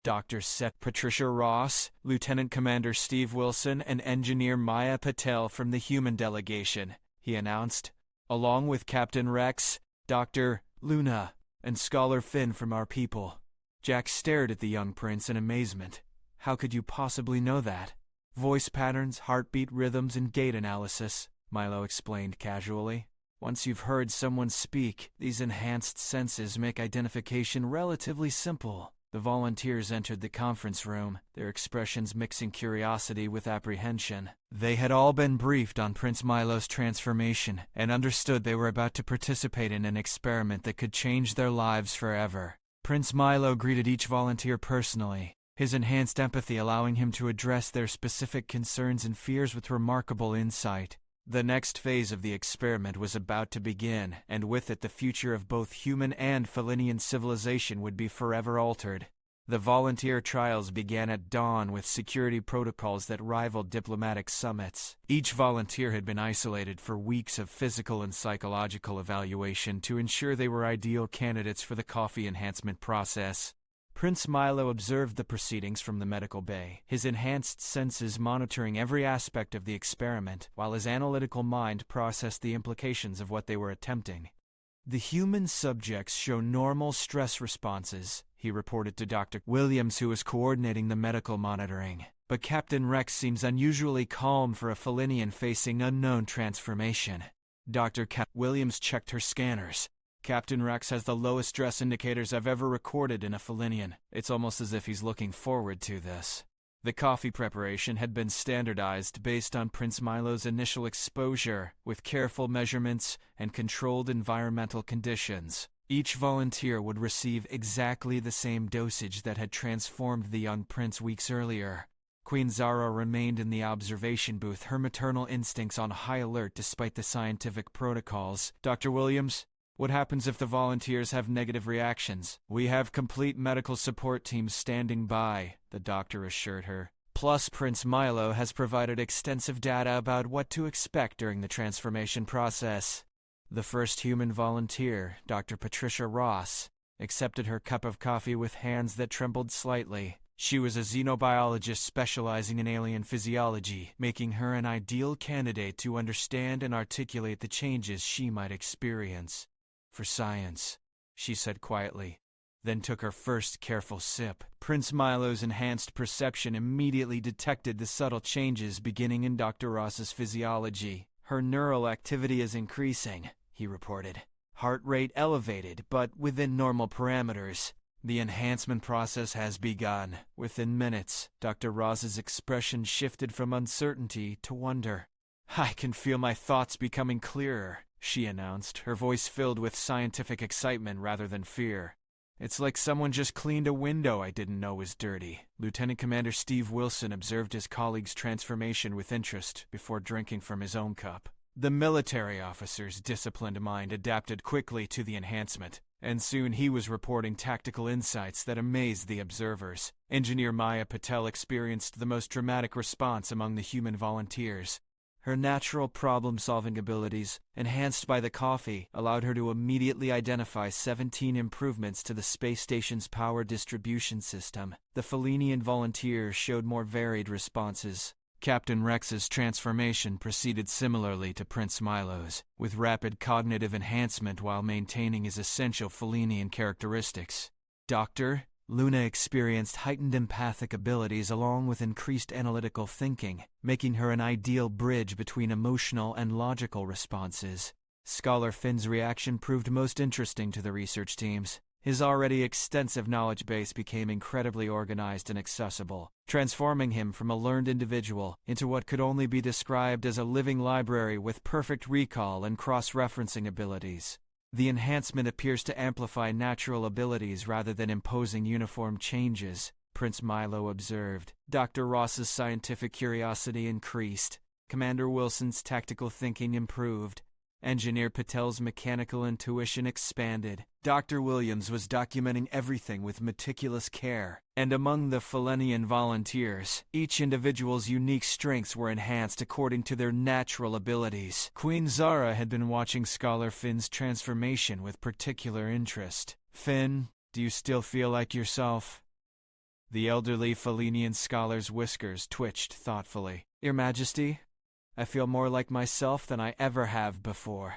Dr. Seth Patricia Ross, Lieutenant Commander Steve Wilson, and Engineer Maya Patel from the human delegation, he announced, along with Captain Rex, Dr. Luna, and Scholar Finn from our people. Jack stared at the young prince in amazement. "How could you possibly know that?" "Voice patterns, heartbeat rhythms, and gait analysis," Milo explained casually. "Once you've heard someone speak, these enhanced senses make identification relatively simple." The volunteers entered the conference room, their expressions mixing curiosity with apprehension. They had all been briefed on Prince Milo's transformation and understood they were about to participate in an experiment that could change their lives forever. Prince Milo greeted each volunteer personally, his enhanced empathy allowing him to address their specific concerns and fears with remarkable insight. The next phase of the experiment was about to begin, and with it the future of both human and Felinian civilization would be forever altered. The volunteer trials began at dawn with security protocols that rivaled diplomatic summits. Each volunteer had been isolated for weeks of physical and psychological evaluation to ensure they were ideal candidates for the coffee enhancement process. Prince Milo observed the proceedings from the medical bay, his enhanced senses monitoring every aspect of the experiment, while his analytical mind processed the implications of what they were attempting. "The human subjects show normal stress responses," he reported to Dr. Williams, who was coordinating the medical monitoring. "But Captain Rex seems unusually calm for a Felinian facing unknown transformation." Dr. Williams checked her scanners. "Captain Rex has the lowest stress indicators I've ever recorded in a Felinian. It's almost as if he's looking forward to this." The coffee preparation had been standardized based on Prince Milo's initial exposure, with careful measurements and controlled environmental conditions. Each volunteer would receive exactly the same dosage that had transformed the young prince weeks earlier. Queen Zara remained in the observation booth, her maternal instincts on high alert despite the scientific protocols. "Dr. Williams, what happens if the volunteers have negative reactions?" "We have complete medical support teams standing by," the doctor assured her. "Plus, Prince Milo has provided extensive data about what to expect during the transformation process." The first human volunteer, Dr. Patricia Ross, accepted her cup of coffee with hands that trembled slightly. She was a xenobiologist specializing in alien physiology, making her an ideal candidate to understand and articulate the changes she might experience. "For science," she said quietly, then took her first careful sip. Prince Milo's enhanced perception immediately detected the subtle changes beginning in Dr. Ross's physiology. "Her neural activity is increasing," he reported. "Heart rate elevated, but within normal parameters. The enhancement process has begun." Within minutes, Dr. Ross's expression shifted from uncertainty to wonder. "I can feel my thoughts becoming clearer," she announced, her voice filled with scientific excitement rather than fear. It's like someone just cleaned a window I didn't know was dirty. Lieutenant Commander Steve Wilson observed his colleague's transformation with interest before drinking from his own cup. The military officer's disciplined mind adapted quickly to the enhancement, and soon he was reporting tactical insights that amazed the observers. Engineer Maya Patel experienced the most dramatic response among the human volunteers. Her natural problem-solving abilities, enhanced by the coffee, allowed her to immediately identify 17 improvements to the space station's power distribution system. The Felinian volunteers showed more varied responses. Captain Rex's transformation proceeded similarly to Prince Milo's, with rapid cognitive enhancement while maintaining his essential Felinian characteristics. Dr. Luna experienced heightened empathic abilities along with increased analytical thinking, making her an ideal bridge between emotional and logical responses. Scholar Finn's reaction proved most interesting to the research teams. His already extensive knowledge base became incredibly organized and accessible, transforming him from a learned individual into what could only be described as a living library with perfect recall and cross-referencing abilities. The enhancement appears to amplify natural abilities rather than imposing uniform changes, Prince Milo observed. Dr. Ross's scientific curiosity increased. Commander Wilson's tactical thinking improved. Engineer Patel's mechanical intuition expanded. Dr. Williams was documenting everything with meticulous care. And among the Felinian volunteers, each individual's unique strengths were enhanced according to their natural abilities. Queen Zara had been watching Scholar Finn's transformation with particular interest. "Finn, do you still feel like yourself?" The elderly Felinian scholar's whiskers twitched thoughtfully. "Your Majesty, I feel more like myself than I ever have before.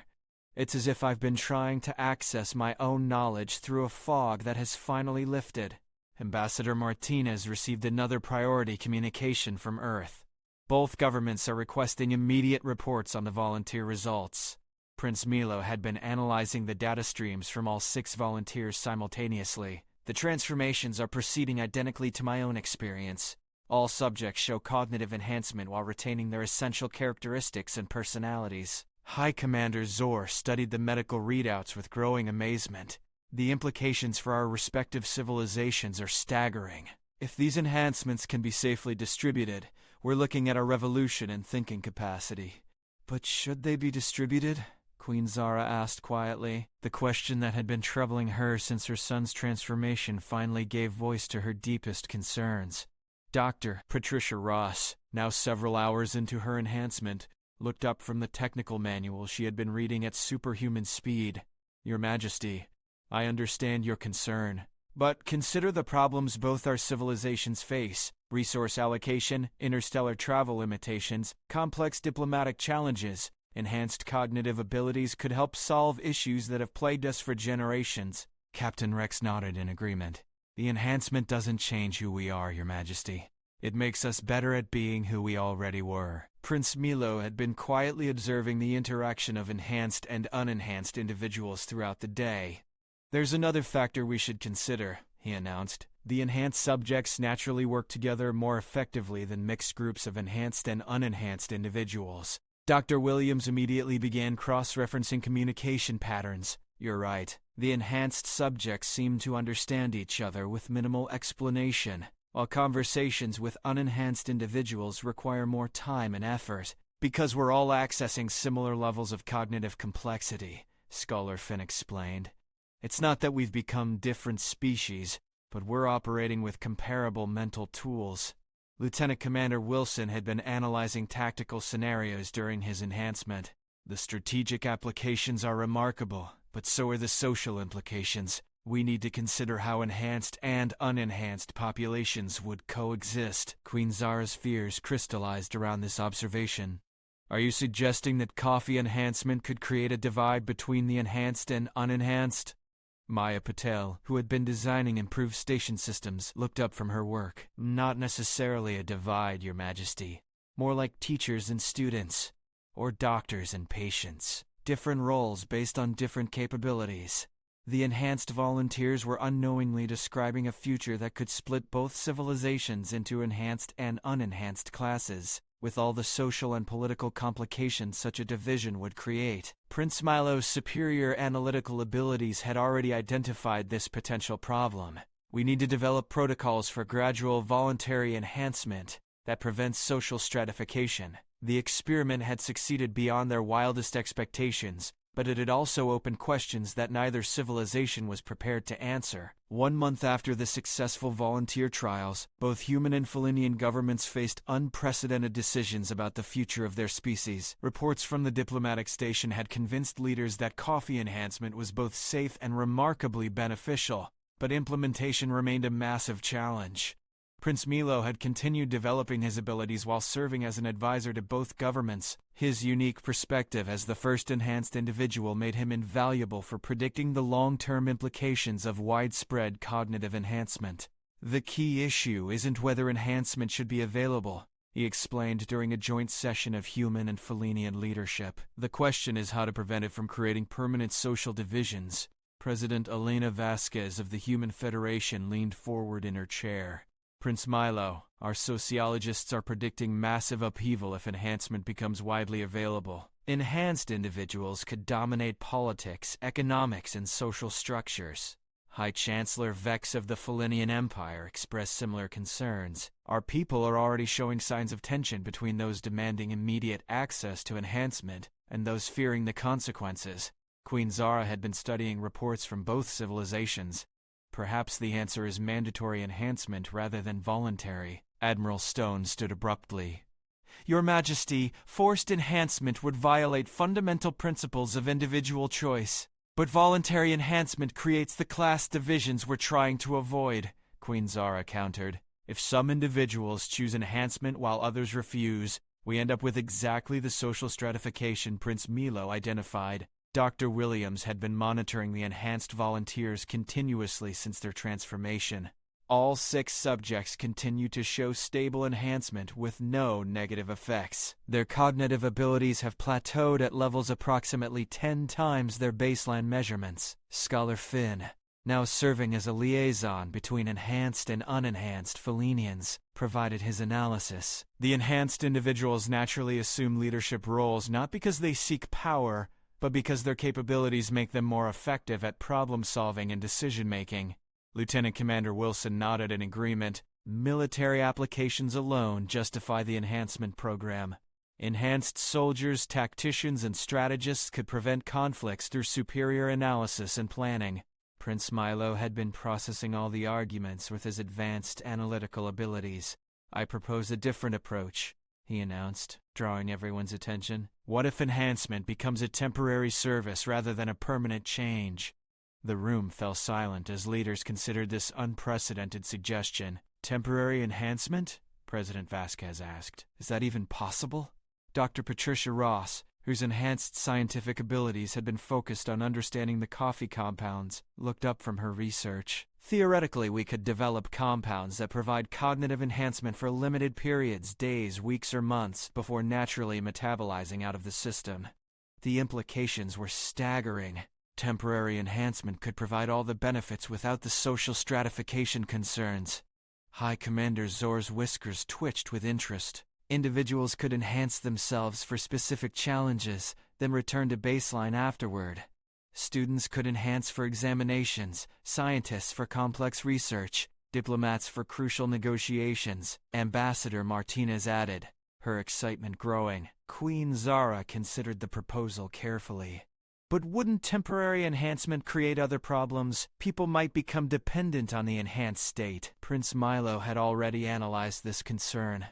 It's as if I've been trying to access my own knowledge through a fog that has finally lifted." Ambassador Martinez received another priority communication from Earth. Both governments are requesting immediate reports on the volunteer results. Prince Milo had been analyzing the data streams from all 6 volunteers simultaneously. The transformations are proceeding identically to my own experience. All subjects show cognitive enhancement while retaining their essential characteristics and personalities. High Commander Zor studied the medical readouts with growing amazement. The implications for our respective civilizations are staggering. If these enhancements can be safely distributed, we're looking at a revolution in thinking capacity. But should they be distributed? Queen Zara asked quietly. The question that had been troubling her since her son's transformation finally gave voice to her deepest concerns. Dr. Patricia Ross, now several hours into her enhancement, looked up from the technical manual she had been reading at superhuman speed. "Your Majesty, I understand your concern, but consider the problems both our civilizations face: resource allocation, interstellar travel limitations, complex diplomatic challenges. Enhanced cognitive abilities could help solve issues that have plagued us for generations." Captain Rex nodded in agreement. "The enhancement doesn't change who we are, Your Majesty. It makes us better at being who we already were." Prince Milo had been quietly observing the interaction of enhanced and unenhanced individuals throughout the day. "There's another factor we should consider," he announced. "The enhanced subjects naturally work together more effectively than mixed groups of enhanced and unenhanced individuals." Dr. Williams immediately began cross-referencing communication patterns. "You're right. The enhanced subjects seem to understand each other with minimal explanation, while conversations with unenhanced individuals require more time and effort. Because we're all accessing similar levels of cognitive complexity," Scholar Finn explained. "It's not that we've become different species, but we're operating with comparable mental tools." Lieutenant Commander Wilson had been analyzing tactical scenarios during his enhancement. "The strategic applications are remarkable, but so are the social implications. We need to consider how enhanced and unenhanced populations would coexist." Queen Zara's fears crystallized around this observation. "Are you suggesting that coffee enhancement could create a divide between the enhanced and unenhanced?" Maya Patel, who had been designing improved station systems, looked up from her work. "Not necessarily a divide, Your Majesty. More like teachers and students, or doctors and patients. Different roles based on different capabilities." The enhanced volunteers were unknowingly describing a future that could split both civilizations into enhanced and unenhanced classes. with all the social and political complications such a division would create. Prince Milo's superior analytical abilities had already identified this potential problem. We need to develop protocols for gradual voluntary enhancement that prevents social stratification. The experiment had succeeded beyond their wildest expectations, but it had also opened questions that neither civilization was prepared to answer. 1 month after the successful volunteer trials, both human and Felinian governments faced unprecedented decisions about the future of their species. Reports from the diplomatic station had convinced leaders that coffee enhancement was both safe and remarkably beneficial, but implementation remained a massive challenge. Prince Milo had continued developing his abilities while serving as an advisor to both governments. His unique perspective as the first enhanced individual made him invaluable for predicting the long-term implications of widespread cognitive enhancement. The key issue isn't whether enhancement should be available, he explained during a joint session of human and Felinian leadership. The question is how to prevent it from creating permanent social divisions. President Elena Vasquez of the Human Federation leaned forward in her chair. Prince Milo, our sociologists are predicting massive upheaval if enhancement becomes widely available. Enhanced individuals could dominate politics, economics, and social structures. High Chancellor Vex of the Felinian Empire expressed similar concerns. Our people are already showing signs of tension between those demanding immediate access to enhancement and those fearing the consequences. Queen Zara had been studying reports from both civilizations. Perhaps the answer is mandatory enhancement rather than voluntary. Admiral Stone stood abruptly. Your Majesty, forced enhancement would violate fundamental principles of individual choice. But voluntary enhancement creates the class divisions we're trying to avoid, Queen Zara countered. If some individuals choose enhancement while others refuse, we end up with exactly the social stratification Prince Milo identified. Dr. Williams had been monitoring the enhanced volunteers continuously since their transformation. All 6 subjects continued to show stable enhancement with no negative effects. Their cognitive abilities have plateaued at levels approximately 10 times their baseline measurements. Scholar Finn, now serving as a liaison between enhanced and unenhanced Felinians, provided his analysis. The enhanced individuals naturally assume leadership roles not because they seek power, but because their capabilities make them more effective at problem-solving and decision-making. Lieutenant Commander Wilson nodded in agreement. Military applications alone justify the enhancement program. Enhanced soldiers, tacticians, and strategists could prevent conflicts through superior analysis and planning. Prince Milo had been processing all the arguments with his advanced analytical abilities. I propose a different approach, he announced, drawing everyone's attention. What if enhancement becomes a temporary service rather than a permanent change? The room fell silent as leaders considered this unprecedented suggestion. Temporary enhancement? President Vasquez asked. Is that even possible? Dr. Patricia Ross, whose enhanced scientific abilities had been focused on understanding the coffee compounds, looked up from her research. Theoretically, we could develop compounds that provide cognitive enhancement for limited periods, days, weeks, or months, before naturally metabolizing out of the system. The implications were staggering. Temporary enhancement could provide all the benefits without the social stratification concerns. High Commander Zor's whiskers twitched with interest. Individuals could enhance themselves for specific challenges, then return to baseline afterward. Students could enhance for examinations, scientists for complex research, diplomats for crucial negotiations, Ambassador Martinez added, her excitement growing. Queen Zara considered the proposal carefully. But wouldn't temporary enhancement create other problems? People might become dependent on the enhanced state. Prince Milo had already analyzed this concern.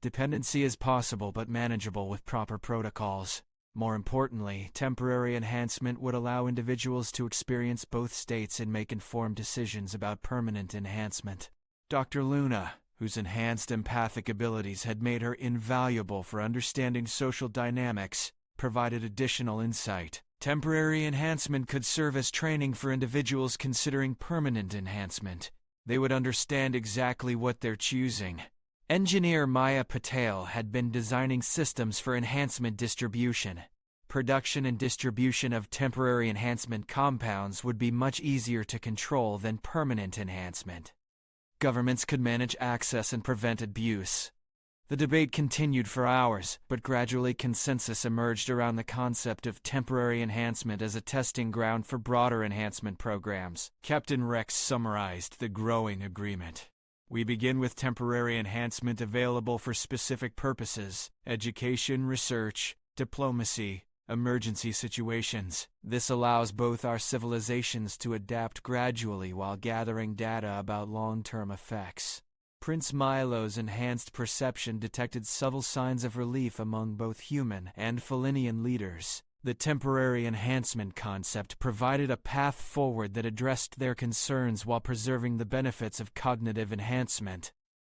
Dependency is possible but manageable with proper protocols. More importantly, temporary enhancement would allow individuals to experience both states and make informed decisions about permanent enhancement. Dr. Luna, whose enhanced empathic abilities had made her invaluable for understanding social dynamics, provided additional insight. Temporary enhancement could serve as training for individuals considering permanent enhancement. They would understand exactly what they're choosing. Engineer Maya Patel had been designing systems for enhancement distribution. Production and distribution of temporary enhancement compounds would be much easier to control than permanent enhancement. Governments could manage access and prevent abuse. The debate continued for hours, but gradually consensus emerged around the concept of temporary enhancement as a testing ground for broader enhancement programs. Captain Rex summarized the growing agreement. We begin with temporary enhancement available for specific purposes: education, research, diplomacy, emergency situations. This allows both our civilizations to adapt gradually while gathering data about long-term effects. Prince Milo's enhanced perception detected subtle signs of relief among both human and Felinian leaders. The temporary enhancement concept provided a path forward that addressed their concerns while preserving the benefits of cognitive enhancement.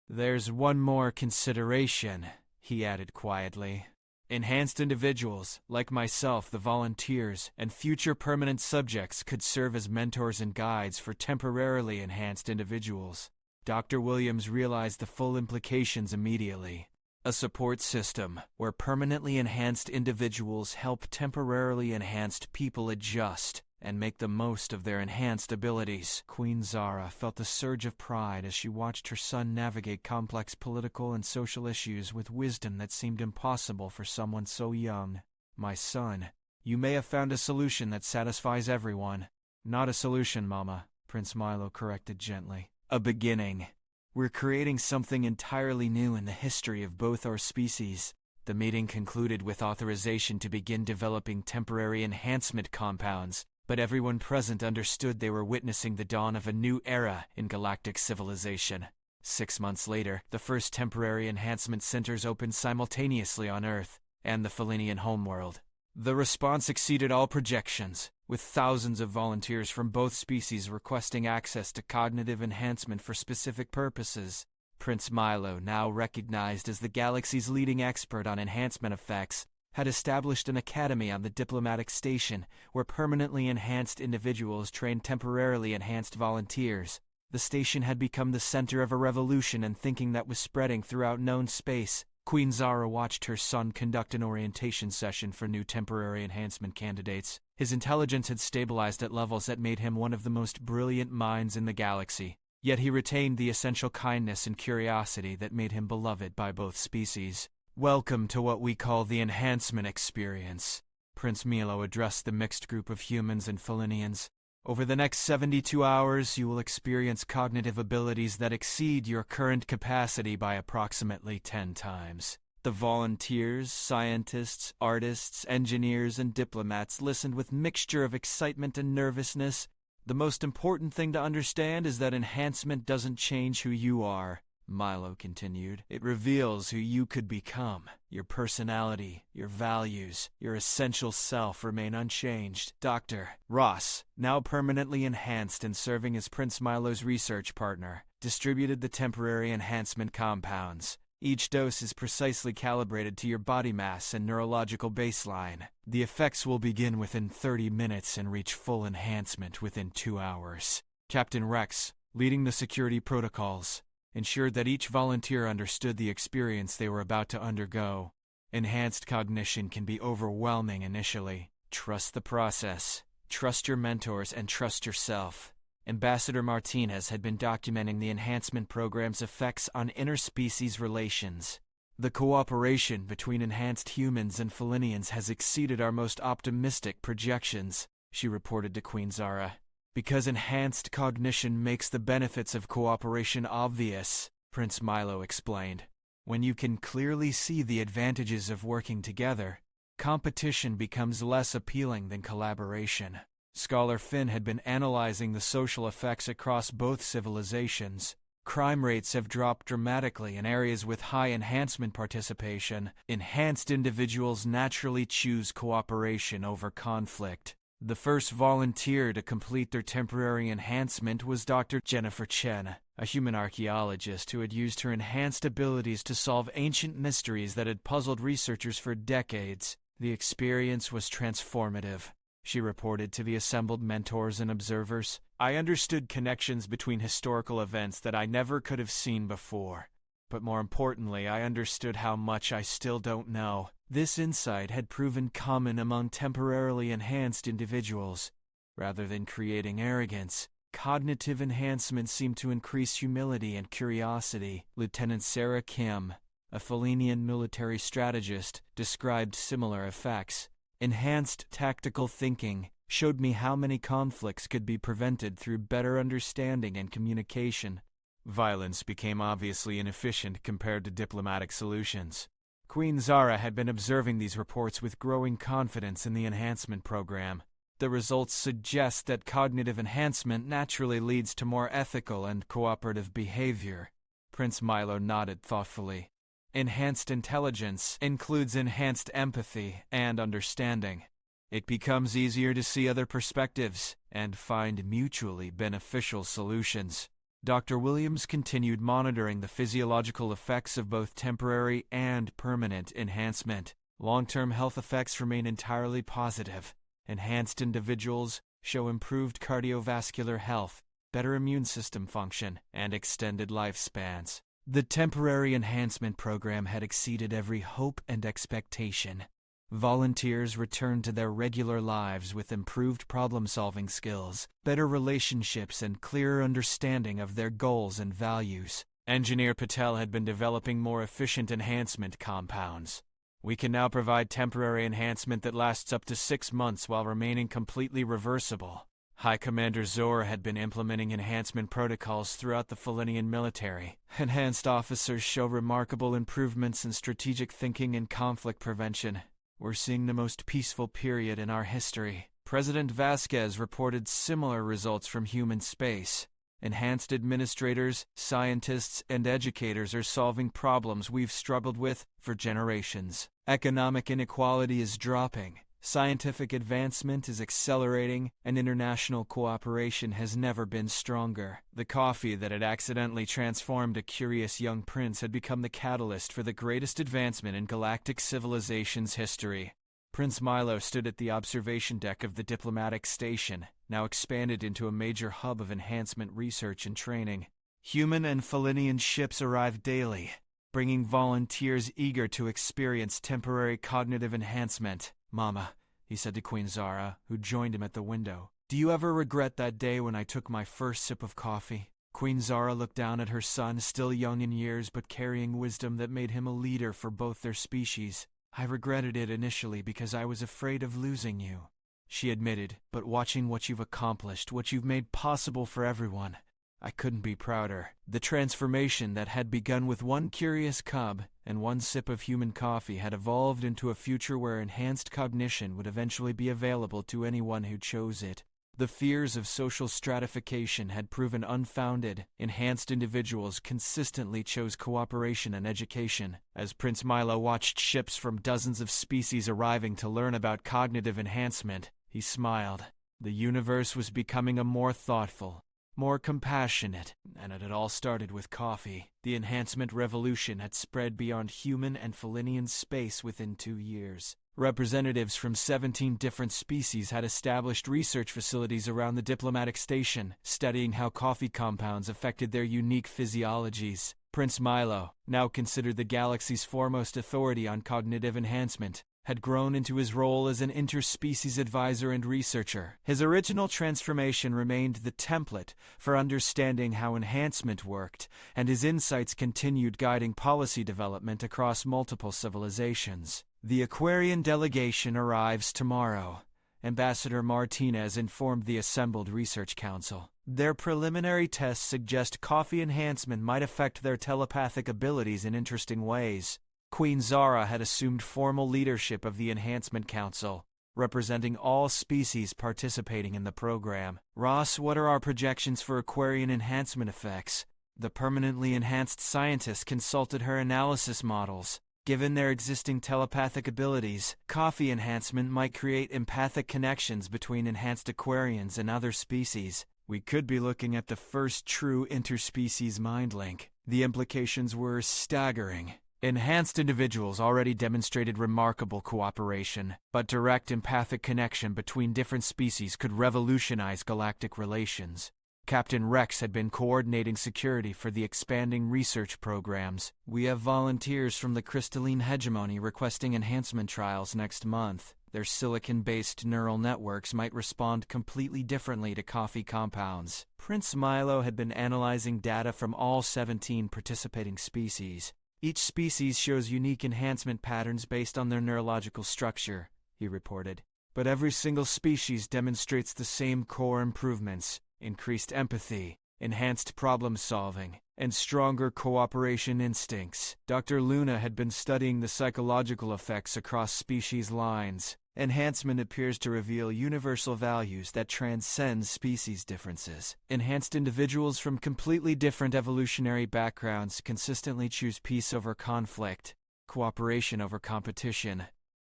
"There's one more consideration," he added quietly. "Enhanced individuals, like myself, the volunteers, and future permanent subjects could serve as mentors and guides for temporarily enhanced individuals." Dr. Williams realized the full implications immediately. A support system where permanently enhanced individuals help temporarily enhanced people adjust and make the most of their enhanced abilities. Queen Zara felt a surge of pride as she watched her son navigate complex political and social issues with wisdom that seemed impossible for someone so young. "My son, you may have found a solution that satisfies everyone." "Not a solution, Mama," Prince Milo corrected gently. "A beginning. We're creating something entirely new in the history of both our species." The meeting concluded with authorization to begin developing temporary enhancement compounds, but everyone present understood they were witnessing the dawn of a new era in galactic civilization. 6 months later, the first temporary enhancement centers opened simultaneously on Earth and the Felinian homeworld. The response exceeded all projections, with thousands of volunteers from both species requesting access to cognitive enhancement for specific purposes. Prince Milo, now recognized as the galaxy's leading expert on enhancement effects, had established an academy on the diplomatic station where permanently enhanced individuals trained temporarily enhanced volunteers. The station had become the center of a revolution in thinking that was spreading throughout known space. Queen Zara watched her son conduct an orientation session for new temporary enhancement candidates. His intelligence had stabilized at levels that made him one of the most brilliant minds in the galaxy, yet he retained the essential kindness and curiosity that made him beloved by both species. "Welcome to what we call the enhancement experience," Prince Milo addressed the mixed group of humans and Felinians. "Over the next 72 hours, you will experience cognitive abilities that exceed your current capacity by approximately 10 times. The volunteers, scientists, artists, engineers, and diplomats listened with mixture of excitement and nervousness. "The most important thing to understand is that enhancement doesn't change who you are," Milo continued. "It reveals who you could become. Your personality, your values, your essential self remain unchanged." Dr. Ross, now permanently enhanced and serving as Prince Milo's research partner, distributed the temporary enhancement compounds. Each dose is precisely calibrated to your body mass and neurological baseline. The effects will begin within 30 minutes and reach full enhancement within 2 hours. Captain Rex, leading the security protocols, ensured that each volunteer understood the experience they were about to undergo. Enhanced cognition can be overwhelming initially. Trust the process, trust your mentors, and trust yourself. Ambassador Martinez had been documenting the enhancement program's effects on interspecies relations. "The cooperation between enhanced humans and Felinians has exceeded our most optimistic projections," she reported to Queen Zara. "Because enhanced cognition makes the benefits of cooperation obvious," Prince Milo explained. "When you can clearly see the advantages of working together, competition becomes less appealing than collaboration." Scholar Finn had been analyzing the social effects across both civilizations. Crime rates have dropped dramatically in areas with high enhancement participation. Enhanced individuals naturally choose cooperation over conflict. The first volunteer to complete their temporary enhancement was Dr. Jennifer Chen, a human archaeologist who had used her enhanced abilities to solve ancient mysteries that had puzzled researchers for decades. The experience was transformative, she reported to the assembled mentors and observers. "I understood connections between historical events that I never could have seen before. But more importantly, I understood how much I still don't know." This insight had proven common among temporarily enhanced individuals. Rather than creating arrogance, cognitive enhancement seemed to increase humility and curiosity. Lieutenant Sarah Kim, a Felinian military strategist, described similar effects. Enhanced tactical thinking showed me how many conflicts could be prevented through better understanding and communication. Violence became obviously inefficient compared to diplomatic solutions. Queen Zara had been observing these reports with growing confidence in the enhancement program. The results suggest that cognitive enhancement naturally leads to more ethical and cooperative behavior. Prince Milo nodded thoughtfully. Enhanced intelligence includes enhanced empathy and understanding. It becomes easier to see other perspectives and find mutually beneficial solutions. Dr. Williams continued monitoring the physiological effects of both temporary and permanent enhancement. Long-term health effects remain entirely positive. Enhanced individuals show improved cardiovascular health, better immune system function, and extended lifespans. The temporary enhancement program had exceeded every hope and expectation. Volunteers returned to their regular lives with improved problem-solving skills, better relationships, and clearer understanding of their goals and values. Engineer Patel had been developing more efficient enhancement compounds. We can now provide temporary enhancement that lasts up to 6 months while remaining completely reversible. High Commander Zor had been implementing enhancement protocols throughout the Felinian military. Enhanced officers show remarkable improvements in strategic thinking and conflict prevention. We're seeing the most peaceful period in our history. President Vasquez reported similar results from human space. Enhanced administrators, scientists, and educators are solving problems we've struggled with for generations. Economic inequality is dropping. Scientific advancement is accelerating, and international cooperation has never been stronger. The coffee that had accidentally transformed a curious young prince had become the catalyst for the greatest advancement in galactic civilization's history. Prince Milo stood at the observation deck of the diplomatic station, now expanded into a major hub of enhancement research and training. Human and Felinian ships arrived daily, bringing volunteers eager to experience temporary cognitive enhancement. "Mama," he said to Queen Zara, who joined him at the window, "do you ever regret that day when I took my first sip of coffee?" Queen Zara looked down at her son, still young in years but carrying wisdom that made him a leader for both their species. "I regretted it initially because I was afraid of losing you," she admitted, "but watching what you've accomplished, what you've made possible for everyone, I couldn't be prouder." The transformation that had begun with one curious cub and one sip of human coffee had evolved into a future where enhanced cognition would eventually be available to anyone who chose it. The fears of social stratification had proven unfounded. Enhanced individuals consistently chose cooperation and education. As Prince Milo watched ships from dozens of species arriving to learn about cognitive enhancement, he smiled. The universe was becoming a more thoughtful, more compassionate, and it had all started with coffee. The enhancement revolution had spread beyond human and Felinian space within 2 years. Representatives from 17 different species had established research facilities around the diplomatic station, studying how coffee compounds affected their unique physiologies. Prince Milo, now considered the galaxy's foremost authority on cognitive enhancement, had grown into his role as an interspecies advisor and researcher. His original transformation remained the template for understanding how enhancement worked, and his insights continued guiding policy development across multiple civilizations. The Aquarian delegation arrives tomorrow, Ambassador Martinez informed the assembled research council. Their preliminary tests suggest coffee enhancement might affect their telepathic abilities in interesting ways. Queen Zara had assumed formal leadership of the Enhancement Council, representing all species participating in the program. "Ross, what are our projections for Aquarian enhancement effects?" The permanently enhanced scientist consulted her analysis models. Given their existing telepathic abilities, coffee enhancement might create empathic connections between enhanced Aquarians and other species. We could be looking at the first true interspecies mind link. The implications were staggering. Enhanced individuals already demonstrated remarkable cooperation, but direct empathic connection between different species could revolutionize galactic relations. Captain Rex had been coordinating security for the expanding research programs. "We have volunteers from the Crystalline Hegemony requesting enhancement trials next month. Their silicon-based neural networks might respond completely differently to coffee compounds." Prince Milo had been analyzing data from all 17 participating species. Each species shows unique enhancement patterns based on their neurological structure, he reported. But every single species demonstrates the same core improvements: increased empathy, enhanced problem-solving, and stronger cooperation instincts. Dr. Luna had been studying the psychological effects across species lines. Enhancement appears to reveal universal values that transcend species differences. Enhanced individuals from completely different evolutionary backgrounds consistently choose peace over conflict, cooperation over competition.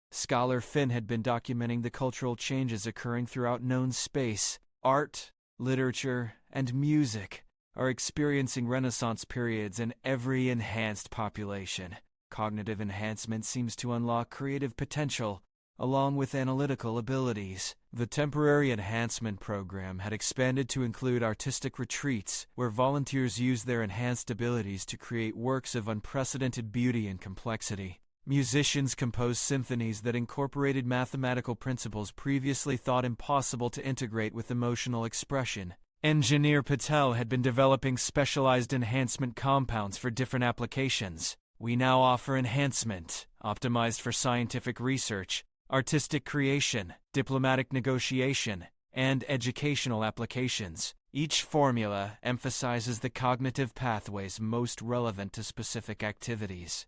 Scholar Finn had been documenting the cultural changes occurring throughout known space. Art, literature, and music are experiencing Renaissance periods in every enhanced population. Cognitive enhancement seems to unlock creative potential, along with analytical abilities. The temporary enhancement program had expanded to include artistic retreats, where volunteers use their enhanced abilities to create works of unprecedented beauty and complexity. Musicians composed symphonies that incorporated mathematical principles previously thought impossible to integrate with emotional expression. Engineer Patel had been developing specialized enhancement compounds for different applications. We now offer enhancement, optimized for scientific research, artistic creation, diplomatic negotiation, and educational applications. Each formula emphasizes the cognitive pathways most relevant to specific activities.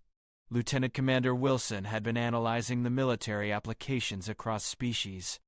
Lieutenant Commander Wilson had been analyzing the military applications across species.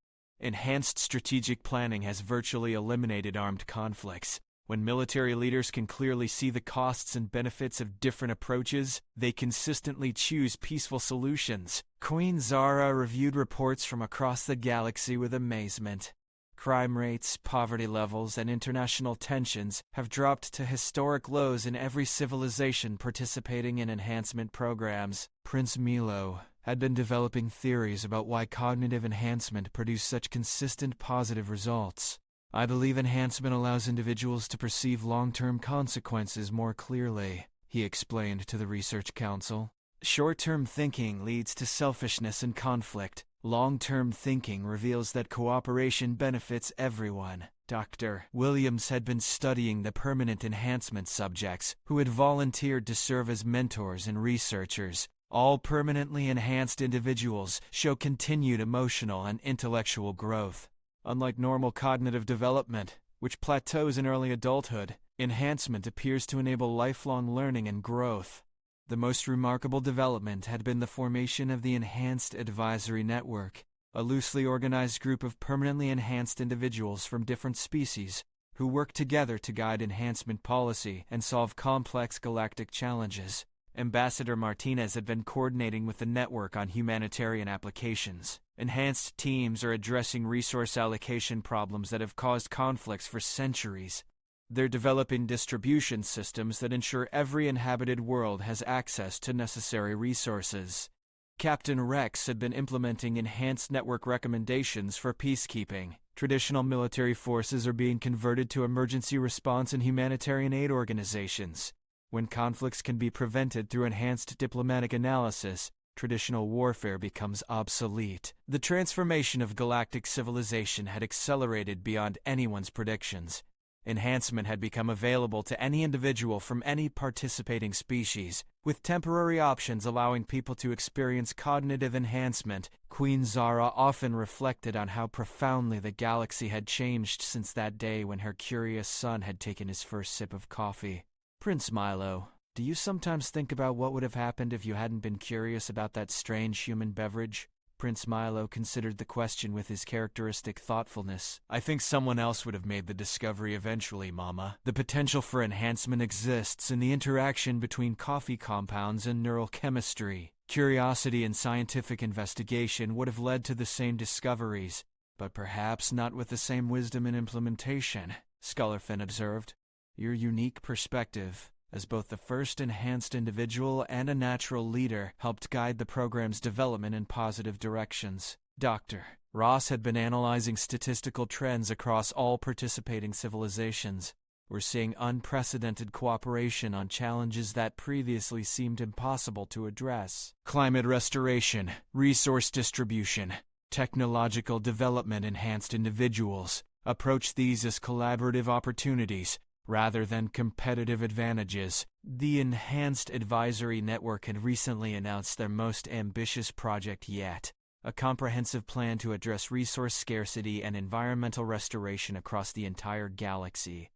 Enhanced strategic planning has virtually eliminated armed conflicts. When military leaders can clearly see the costs and benefits of different approaches, they consistently choose peaceful solutions. Queen Zara reviewed reports from across the galaxy with amazement. Crime rates, poverty levels, and international tensions have dropped to historic lows in every civilization participating in enhancement programs. Prince Milo had been developing theories about why cognitive enhancement produced such consistent positive results. I believe enhancement allows individuals to perceive long-term consequences more clearly, he explained to the Research Council. Short-term thinking leads to selfishness and conflict. Long-term thinking reveals that cooperation benefits everyone. Dr. Williams had been studying the permanent enhancement subjects who had volunteered to serve as mentors and researchers. All permanently enhanced individuals show continued emotional and intellectual growth. Unlike normal cognitive development, which plateaus in early adulthood, enhancement appears to enable lifelong learning and growth. The most remarkable development had been the formation of the Enhanced Advisory Network, a loosely organized group of permanently enhanced individuals from different species who work together to guide enhancement policy and solve complex galactic challenges. Ambassador Martinez had been coordinating with the network on humanitarian applications. Enhanced teams are addressing resource allocation problems that have caused conflicts for centuries. They're developing distribution systems that ensure every inhabited world has access to necessary resources. Captain Rex had been implementing enhanced network recommendations for peacekeeping. Traditional military forces are being converted to emergency response and humanitarian aid organizations. When conflicts can be prevented through enhanced diplomatic analysis, traditional warfare becomes obsolete. The transformation of galactic civilization had accelerated beyond anyone's predictions. Enhancement had become available to any individual from any participating species, with temporary options allowing people to experience cognitive enhancement. Queen Zara often reflected on how profoundly the galaxy had changed since that day when her curious son had taken his first sip of coffee. Prince Milo, do you sometimes think about what would have happened if you hadn't been curious about that strange human beverage? Prince Milo considered the question with his characteristic thoughtfulness. I think someone else would have made the discovery eventually, Mama. The potential for enhancement exists in the interaction between coffee compounds and neural chemistry. Curiosity and scientific investigation would have led to the same discoveries, but perhaps not with the same wisdom and implementation, Scholar Finn observed. Your unique perspective, as both the first enhanced individual and a natural leader, helped guide the program's development in positive directions. Dr. Ross had been analyzing statistical trends across all participating civilizations. We're seeing unprecedented cooperation on challenges that previously seemed impossible to address. Climate restoration, resource distribution, technological development. Enhanced individuals approach these as collaborative opportunities rather than competitive advantages. The Enhanced Advisory Network had recently announced their most ambitious project yet, a comprehensive plan to address resource scarcity and environmental restoration across the entire galaxy.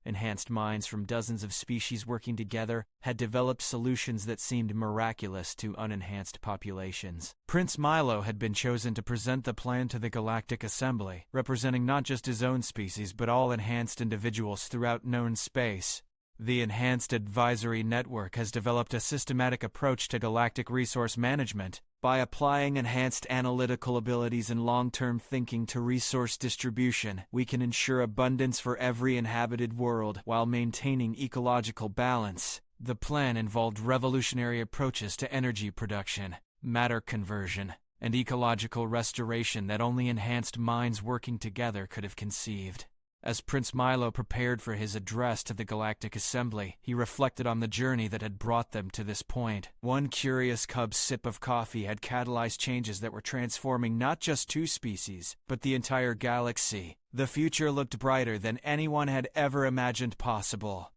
Enhanced minds from dozens of species working together had developed solutions that seemed miraculous to unenhanced populations. Prince Milo had been chosen to present the plan to the Galactic Assembly, representing not just his own species but all enhanced individuals throughout known space. The Enhanced Advisory Network has developed a systematic approach to galactic resource management. By applying enhanced analytical abilities and long-term thinking to resource distribution, we can ensure abundance for every inhabited world while maintaining ecological balance. The plan involved revolutionary approaches to energy production, matter conversion, and ecological restoration that only enhanced minds working together could have conceived. As Prince Milo prepared for his address to the Galactic Assembly, he reflected on the journey that had brought them to this point. One curious cub's sip of coffee had catalyzed changes that were transforming not just two species, but the entire galaxy. The future looked brighter than anyone had ever imagined possible.